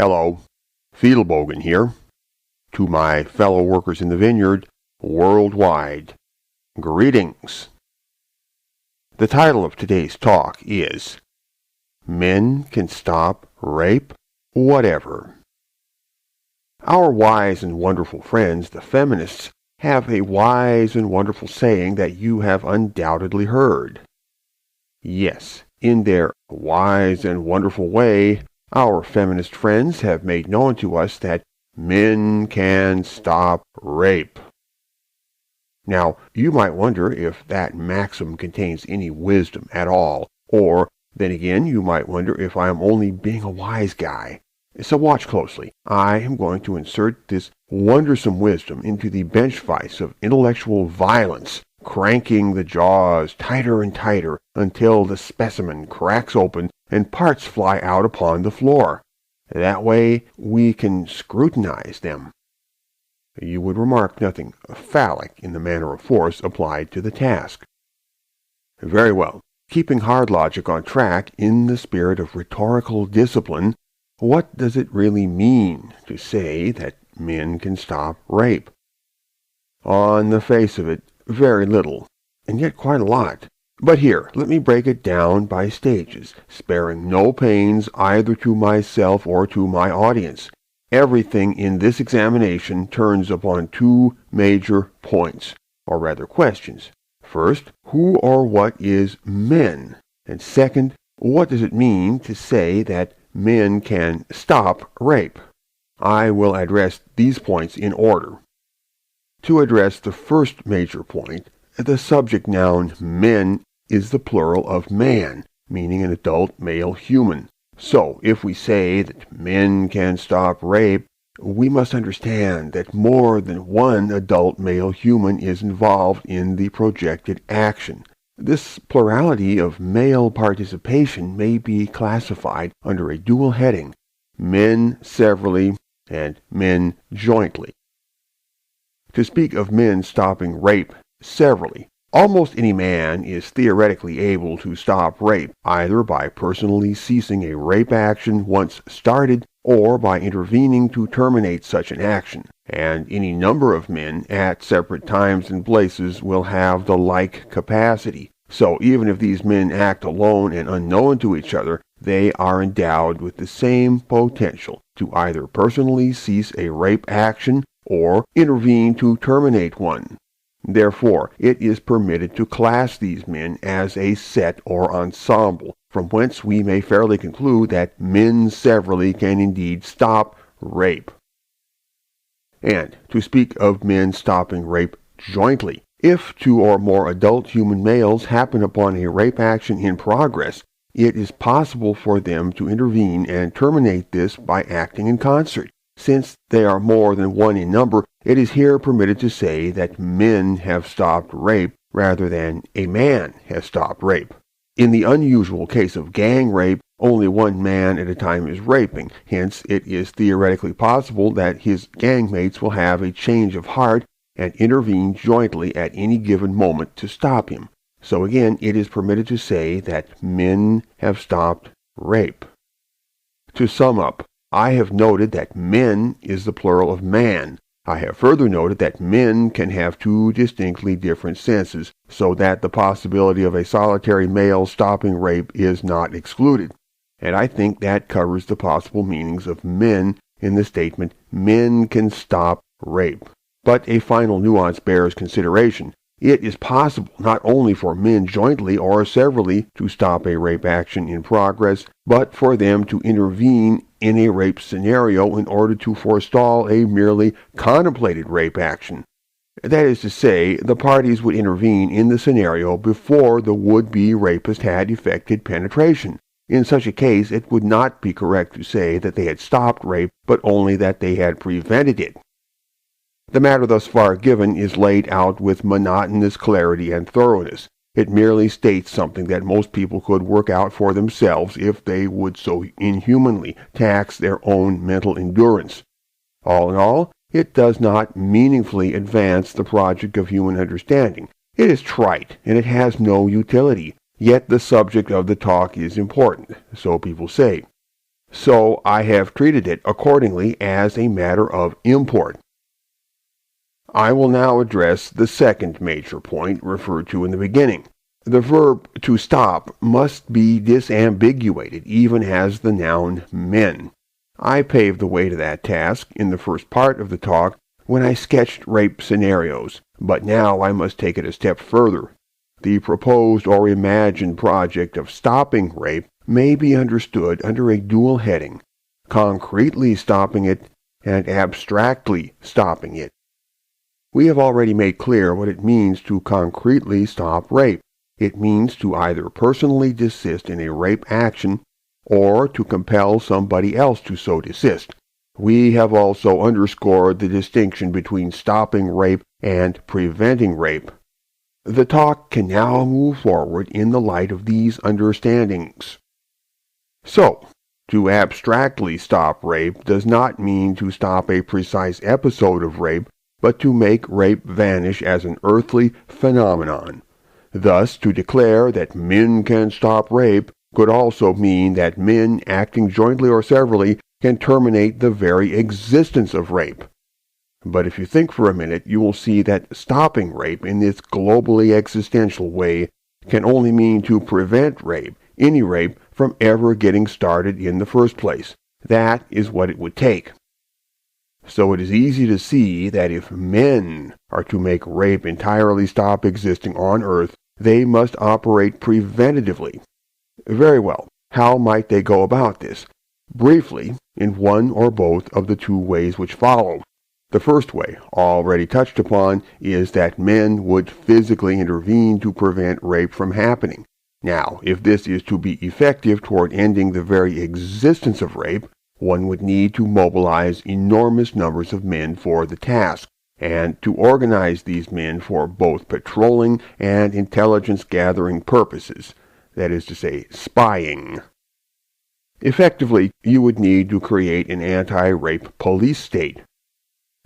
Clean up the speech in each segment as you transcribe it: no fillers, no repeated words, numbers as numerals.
Hello, Fiedelbogen here. To my fellow workers in the vineyard worldwide, greetings. The title of today's talk is Men Can Stop Rape? Whatever. Our wise and wonderful friends, the feminists, have a wise and wonderful saying that you have undoubtedly heard. Yes, in their wise and wonderful way, our feminist friends have made known to us that men can stop rape. Now, you might wonder if that maxim contains any wisdom at all, or then again, you might wonder if I am only being a wise guy. So watch closely. I am going to insert this wondersome wisdom into the bench vise of intellectual violence, cranking the jaws tighter and tighter until the specimen cracks open and parts fly out upon the floor. That way we can scrutinize them. You would remark nothing phallic in the manner of force applied to the task. Very well. Keeping hard logic on track in the spirit of rhetorical discipline, what does it really mean to say that men can stop rape? On the face of it, very little, and yet quite a lot. But here, let me break it down by stages, sparing no pains either to myself or to my audience. Everything in this examination turns upon two major points, or rather questions. First, who or what is men? And second, what does it mean to say that men can stop rape? I will address these points in order. To address the first major point, the subject noun men is the plural of man, meaning an adult male human. So, if we say that men can stop rape, we must understand that more than one adult male human is involved in the projected action. This plurality of male participation may be classified under a dual heading, men severally and men jointly. To speak of men stopping rape severally, almost any man is theoretically able to stop rape, either by personally ceasing a rape action once started or by intervening to terminate such an action. And any number of men at separate times and places will have the like capacity. So even if these men act alone and unknown to each other, they are endowed with the same potential to either personally cease a rape action or intervene to terminate one. Therefore, it is permitted to class these men as a set or ensemble, from whence we may fairly conclude that men severally can indeed stop rape. And to speak of men stopping rape jointly, if two or more adult human males happen upon a rape action in progress, it is possible for them to intervene and terminate this by acting in concert. Since they are more than one in number, it is here permitted to say that men have stopped rape rather than a man has stopped rape. In the unusual case of gang rape, only one man at a time is raping. Hence, it is theoretically possible that his gang mates will have a change of heart and intervene jointly at any given moment to stop him. So again, it is permitted to say that men have stopped rape. To sum up, I have noted that men is the plural of man. I have further noted that men can have two distinctly different senses, so that the possibility of a solitary male stopping rape is not excluded. And I think that covers the possible meanings of men in the statement, men can stop rape. But a final nuance bears consideration. It is possible not only for men jointly or severally to stop a rape action in progress, but for them to intervene in a rape scenario in order to forestall a merely contemplated rape action. That is to say, the parties would intervene in the scenario before the would-be rapist had effected penetration. In such a case, it would not be correct to say that they had stopped rape, but only that they had prevented it. The matter thus far given is laid out with monotonous clarity and thoroughness. It merely states something that most people could work out for themselves if they would so inhumanly tax their own mental endurance. All in all, it does not meaningfully advance the project of human understanding. It is trite, and it has no utility. Yet the subject of the talk is important, so people say. so I have treated it accordingly as a matter of import. I will now address the second major point referred to in the beginning. The verb to stop must be disambiguated, even as the noun men. I paved the way to that task in the first part of the talk when I sketched rape scenarios, but now I must take it a step further. The proposed or imagined project of stopping rape may be understood under a dual heading: concretely stopping it and abstractly stopping it. We have already made clear what it means to concretely stop rape. It means to either personally desist in a rape action or to compel somebody else to so desist. We have also underscored the distinction between stopping rape and preventing rape. The talk can now move forward in the light of these understandings. So, to abstractly stop rape does not mean to stop a precise episode of rape, but to make rape vanish as an earthly phenomenon. Thus, to declare that men can stop rape could also mean that men acting jointly or severally can terminate the very existence of rape. But if you think for a minute, you will see that stopping rape in this globally existential way can only mean to prevent rape, any rape, from ever getting started in the first place. That is what it would take. So it is easy to see that if men are to make rape entirely stop existing on Earth, they must operate preventatively. Very well, how might they go about this? Briefly, in one or both of the two ways which follow. The first way, already touched upon, is that men would physically intervene to prevent rape from happening. Now, if this is to be effective toward ending the very existence of rape, one would need to mobilize enormous numbers of men for the task, and to organize these men for both patrolling and intelligence-gathering purposes, that is to say, spying. Effectively, you would need to create an anti-rape police state.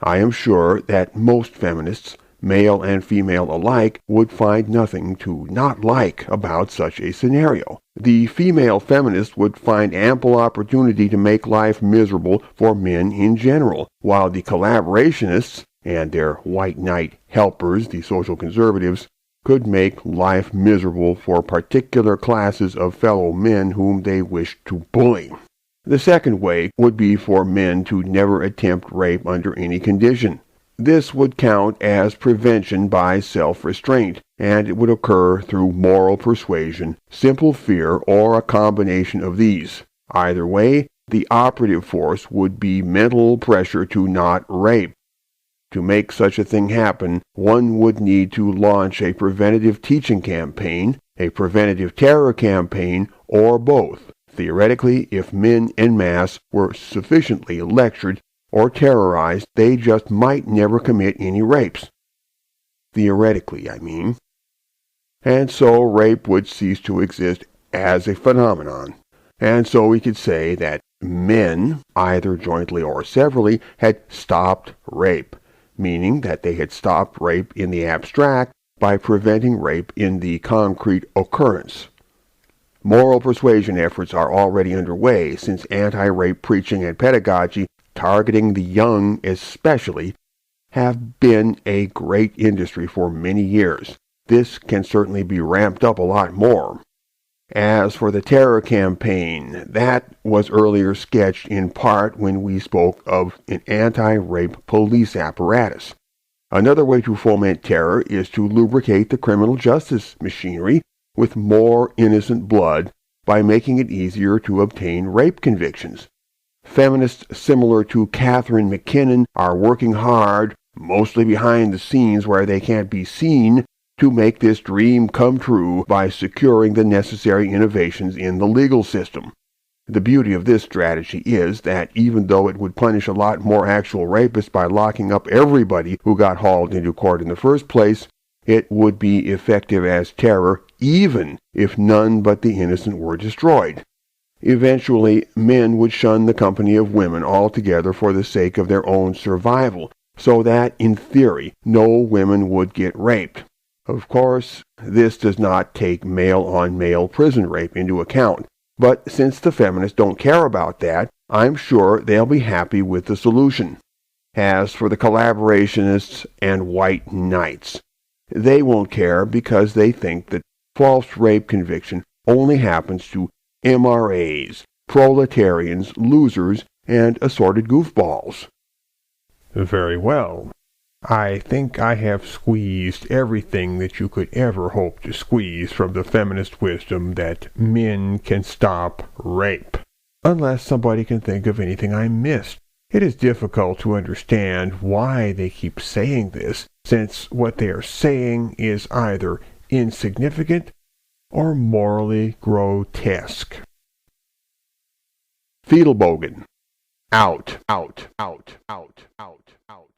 I am sure that most feminists, male and female alike, would find nothing to not like about such a scenario. The female feminist would find ample opportunity to make life miserable for men in general, while the collaborationists and their white knight helpers, the social conservatives, could make life miserable for particular classes of fellow men whom they wished to bully. The second way would be for men to never attempt rape under any condition. This would count as prevention by self-restraint, and it would occur through moral persuasion, simple fear, or a combination of these. Either way, the operative force would be mental pressure to not rape. To make such a thing happen, one would need to launch a preventative teaching campaign, a preventative terror campaign, or both. Theoretically, if men en masse were sufficiently lectured or terrorized, they just might never commit any rapes. Theoretically, I mean. And so rape would cease to exist as a phenomenon. And so we could say that men, either jointly or severally, had stopped rape, meaning that they had stopped rape in the abstract by preventing rape in the concrete occurrence. Moral persuasion efforts are already underway, since anti-rape preaching and pedagogy, targeting the young especially, have been a great industry for many years. This can certainly be ramped up a lot more. As for the terror campaign, that was earlier sketched in part when we spoke of an anti-rape police apparatus. Another way to foment terror is to lubricate the criminal justice machinery with more innocent blood by making it easier to obtain rape convictions. Feminists similar to Catherine McKinnon are working hard, mostly behind the scenes where they can't be seen, to make this dream come true by securing the necessary innovations in the legal system. The beauty of this strategy is that even though it would punish a lot more actual rapists by locking up everybody who got hauled into court in the first place, it would be effective as terror even if none but the innocent were destroyed. Eventually, men would shun the company of women altogether for the sake of their own survival, so that, in theory, no women would get raped. Of course, this does not take male-on-male prison rape into account. But since the feminists don't care about that, I'm sure they'll be happy with the solution. As for the collaborationists and white knights, they won't care because they think that false rape conviction only happens to MRAs, proletarians, losers, and assorted goofballs. Very well. I think I have squeezed everything that you could ever hope to squeeze from the feminist wisdom that men can stop rape. Unless somebody can think of anything I missed. It is difficult to understand why they keep saying this, since what they are saying is either insignificant or morally grotesque. Fiedelbogen. Out, out, out, out, out, out.